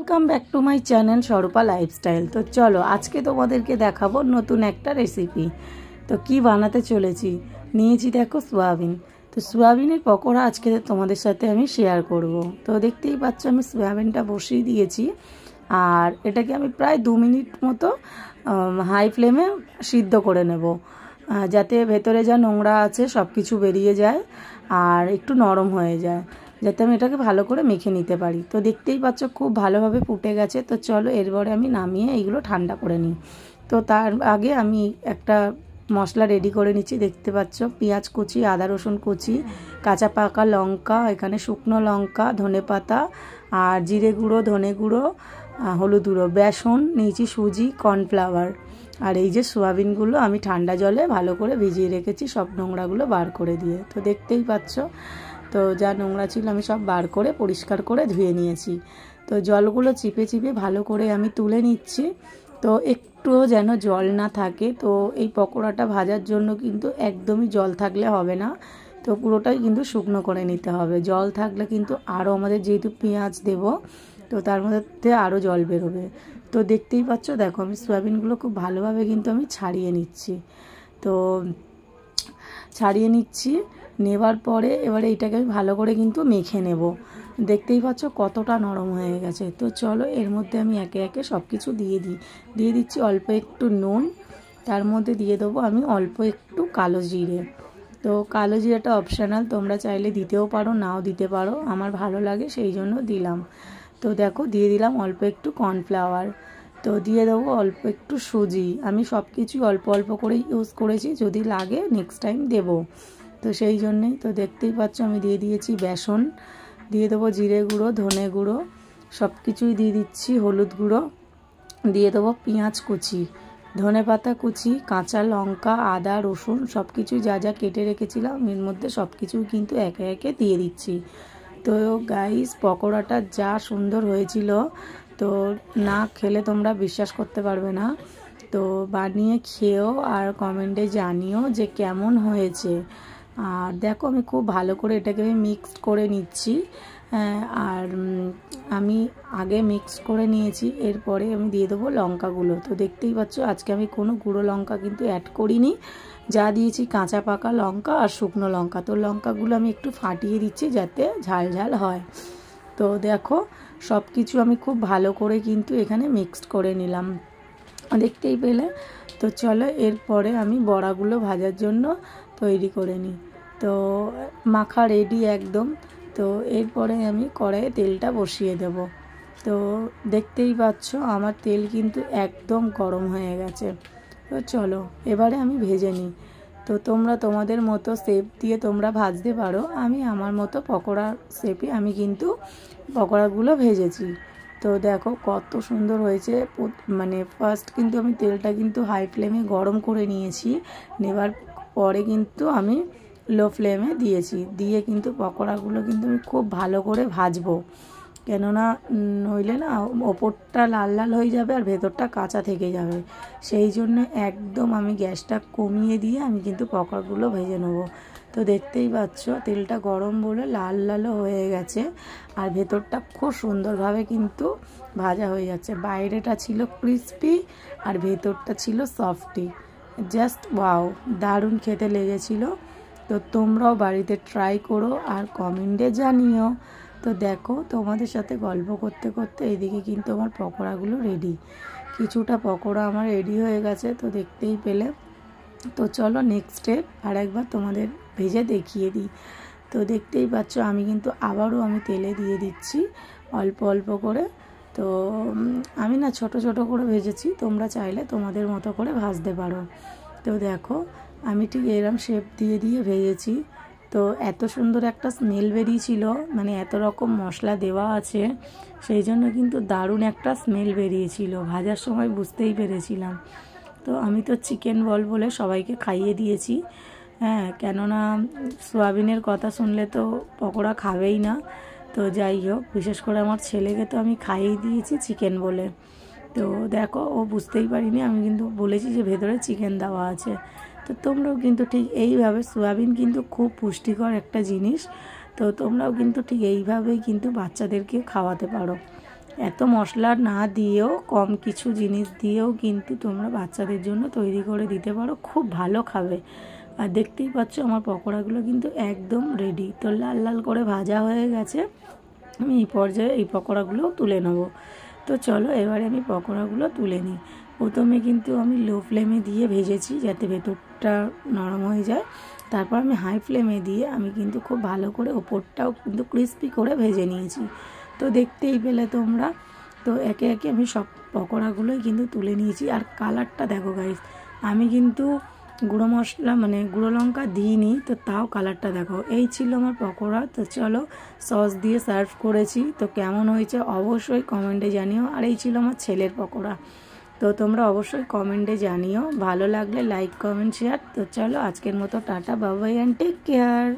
Welcome back to my channel স্বরূপা lifestyle. তো চলো আজকে তোমাদেরকে দেখাবো নতুন একটা রেসিপি। তো কি বানাতে চলেছি, নিয়েছি দেখো সোয়াবিন। তো সোয়াবিনের পকোড়া আজকে তোমাদের সাথে আমি শেয়ার করব। তো দেখতেই পাচ্ছ আমি সোয়াবিনটা বসিয়ে দিয়েছি, আর এটাকে আমি প্রায় 2 মিনিট মতো হাই ফ্লেমে সিদ্ধ করে নেব, যাতে ভেতরে যা নোংরা আছে সব কিছু বেরিয়ে যায় আর একটু নরম হয়ে যায়, যাতে আমি এটাকে ভালো করে মেখে নিতে পারি। তো দেখতেই পাচ্ছ খুব ভালোভাবে ফুটে গেছে। তো চলো এরপরে আমি নামিয়ে এইগুলো ঠান্ডা করে নিই। তো তার আগে আমি একটা মশলা রেডি করে নিচ্ছি। দেখতে পাচ্ছ পেঁয়াজ কুচি, আদা রসুন কুচি, কাঁচা পাকা লঙ্কা, এখানে শুকনো লঙ্কা, ধনেপাতা আর জিরে গুঁড়ো, ধনে গুঁড়ো, হলুদ গুঁড়ো, বেসন নিয়েছি, সুজি, কর্নফ্লাওয়ার, আর এই যে সোয়াবিনগুলো আমি ঠান্ডা জলে ভালো করে ভিজিয়ে রেখেছি সব নোংরাগুলো বার করে দিয়ে। তো দেখতেই পাচ্ছ তো যা নোংরা ছিল আমি সব বার করে পরিষ্কার করে ধুয়ে নিয়েছি। তো জলগুলো চিপে চিপে ভালো করে আমি তুলে নিচ্ছি। তো একটুও যেন জল না থাকে। তো এই পকোড়াটা ভাজার জন্য কিন্তু একদমই জল থাকলে হবে না, তো পুরোটাই কিন্তু শুকনো করে নিতে হবে। জল থাকলে কিন্তু আরও আমাদের যেহেতু পেঁয়াজ দেব, তো তার মধ্যে আরও জল বেরোবে। তো দেখতেই পাচ্ছ দেখো আমি সয়াবিনগুলো খুব ভালোভাবে কিন্তু আমি ছাড়িয়ে নিচ্ছি। তো ছাড়িয়ে নিচ্ছি, নেবার পরে এবারে এটাকে আমি ভালো করে কিন্তু মেখে নেব। দেখতেই পাচ্ছ কতটা নরম হয়ে গেছে। তো চলো এর মধ্যে আমি একে একে সব কিছু দিয়ে দিচ্ছি অল্প একটু নুন, তার মধ্যে দিয়ে দেবো আমি অল্প একটু কালো জিরে। তো কালো জিরাটা অপশনাল, তোমরা চাইলে দিতেও পারো নাও দিতে পারো, আমার ভালো লাগে সেই জন্য দিলাম। তো দেখো দিয়ে দিলাম অল্প একটু কর্নফ্লাওয়ার, তো দিয়ে দেবো অল্প একটু সুজি। আমি সব কিছুই অল্প অল্প করে ইউজ করেছি, যদি লাগে নেক্সট টাইম দেবো, তো সেই জন্যেই। তো দেখতেই পাচ্ছ আমি দিয়ে দিয়েছি বেসন, দিয়ে দেবো জিরে গুঁড়ো, ধনে গুঁড়ো, সব কিছুই দিয়ে দিচ্ছি, হলুদ গুঁড়ো, দিয়ে দেবো পেঁয়াজ কুচি, ধনে পাতা কুচি, কাঁচা লঙ্কা, আদা রসুন সব কিছুই যা যা কেটে রেখেছিলাম এর মধ্যে সব কিছুই কিন্তু একে একে দিয়ে দিচ্ছি। তো গাইস পকোড়াটা যা সুন্দর হয়েছিল, তো না খেলে তোমরা বিশ্বাস করতে পারবে না। তো বানিয়ে খেও আর কমেন্টে জানিও যে কেমন হয়েছে। আর দেখো আমি খুব ভালো করে এটাকে আমি মিক্সড করে নিচ্ছি, আর আমি আগে মিক্স করে নিয়েছি, এরপরে আমি দিয়ে দেবো লঙ্কাগুলো। তো দেখতেই পাচ্ছ আজকে আমি কোনো গুঁড়ো লঙ্কা কিন্তু অ্যাড করিনি, যা দিয়েছি কাঁচা পাকা লঙ্কা আর শুকনো লঙ্কা। তো লঙ্কাগুলো আমি একটু ফাটিয়ে দিচ্ছি যাতে ঝাল ঝাল হয়। তো দেখো সব কিছু আমি খুব ভালো করে কিন্তু এখানে মিক্সড করে নিলাম, দেখতেই পেলে। তো চলো এরপরে আমি বড়াগুলো ভাজার জন্য তৈরি করে নিই। তো মাখা রেডি একদম। তো এরপরে আমি কড়াইয়ে তেলটা বসিয়ে দেব। তো দেখতেই পাচ্ছ আমার তেল কিন্তু একদম গরম হয়ে গেছে। তো চলো এবারে আমি ভেজে নিই। তো তোমরা তোমাদের মতো শেপ দিয়ে তোমরা ভাজতে পারো, আমি আমার মতো পকোড়া শেপে আমি কিন্তু পকোড়াগুলো ভেজেছি। তো দেখো কত সুন্দর হয়েছে। মানে ফার্স্ট কিন্তু আমি তেলটা কিন্তু হাই ফ্লেমে গরম করে নিয়েছি, নেবার পরে কিন্তু আমি লো ফ্লেমে দিয়েছি, দিয়ে কিন্তু পকোড়াগুলো কিন্তু আমি খুব ভালো করে ভাজবো, কেননা নইলে না ওপরটা লাল লাল হয়ে যাবে আর ভেতরটা কাঁচা থেকে যাবে। সেই জন্য একদম আমি গ্যাসটা কমিয়ে দিয়ে আমি কিন্তু পকোড়াগুলো ভেজে নেবো। তো দেখতেই পাচ্ছ তেলটা গরম বলে লাল লালও হয়ে গেছে, আর ভেতরটা খুব সুন্দরভাবে কিন্তু ভাজা হয়ে যাচ্ছে। বাইরেটা ছিল ক্রিস্পি আর ভেতরটা ছিল সফটি, জাস্ট ওয়াও, দারুণ খেতে লেগেছিল। তো তোমরাও বাড়িতে ট্রাই করো আর কমেন্টে জানিও। তো দেখো তোমাদের সাথে গল্প করতে করতে এদিকে কিন্তু আমার পকোড়াগুলো রেডি, কিছুটা পকোড়া আমার রেডি হয়ে গেছে, তো দেখতেই পেলে। তো চলো নেক্সট স্টেপ আর একবার তোমাদের ভেজে দেখিয়ে দিই। তো দেখতেই পাচ্ছ আমি কিন্তু আবারও আমি তেলে দিয়ে দিচ্ছি অল্প অল্প করে। তো আমি না ছোট ছোট করে ভেজেছি, তোমরা চাইলে তোমাদের মতো করে ভাজতে পারো। তো দেখো আমি ঠিক এরম শেপ দিয়ে দিয়ে ভেজেছি। তো এত সুন্দর একটা স্মেল বেরিয়েছিল, মানে এত রকম মশলা দেওয়া আছে সেই জন্য কিন্তু দারুণ একটা স্মেল বেরিয়েছিল, ভাজার সময় বুঝতেই পেরেছিলাম। তো আমি তো চিকেন বল বলে সবাইকে খাইয়ে দিয়েছি, হ্যাঁ, কেননা সোয়াবিনের কথা শুনলে তো পকোড়া খাবেই না। তো যাই হোক, বিশেষ করে আমার ছেলেকে তো আমি খাইয়ে দিয়েছি চিকেন বলে। তো দেখো ও বুঝতেই পারিনি, আমি কিন্তু বলেছি যে ভেতরে চিকেন দেওয়া আছে। তো তোমরাও কিন্তু ঠিক এইভাবে, সোয়াবিন কিন্তু খুব পুষ্টিকর একটা জিনিস, তো তোমরাও কিন্তু ঠিক এইভাবেই কিন্তু বাচ্চাদেরকে খাওয়াতে পারো। এত মশলা না দিয়েও কম কিছু জিনিস দিয়েও কিন্তু তোমরা বাচ্চাদের জন্য তৈরি করে দিতে পারো, খুব ভালো খাবে। আর দেখতেই পাচ্ছ আমার পকোড়াগুলো কিন্তু একদম রেডি। তো লাল লাল করে ভাজা হয়ে গেছে, আমি এই পর্যায়ে এই পকোড়াগুলোও তুলে নেব। তো চলো এবারে আমি পকোড়াগুলো তুলে নিই। প্রথমে কিন্তু আমি লো ফ্লেমে দিয়ে ভেজেছি যাতে ভেতরটা নরম হয়ে যায়। তারপর আমি হাই ফ্লেমে দিয়ে আমি কিন্তু খুব ভালো করে ওপরটাও কিন্তু ক্রিস্পি করে ভেজে নিয়েছি। তো দেখতেই পেলে তোমরা। তো একে একে আমি সব পকোড়াগুলোই কিন্তু তুলে নিয়েছি। আর কালারটা দেখো গাইস, আমি কিন্তু গুঁড়ো মশলা মানে গুঁড়ো লঙ্কা দিইনি, তো তাও কালারটা দেখো। এই ছিল আমার পকোড়া। তো চলো সস দিয়ে সার্ভ করেছি, তো কেমন হয়েছে অবশ্যই কমেন্টে জানিও। আর এই ছিল আমার ছেলের পকোড়া। তো তোমরা অবশ্যই কমেন্টে জানিও, ভালো লাগলে লাইক কমেন্ট শেয়ার। তো চলো আজকের মতো টাটা, bye bye and take care.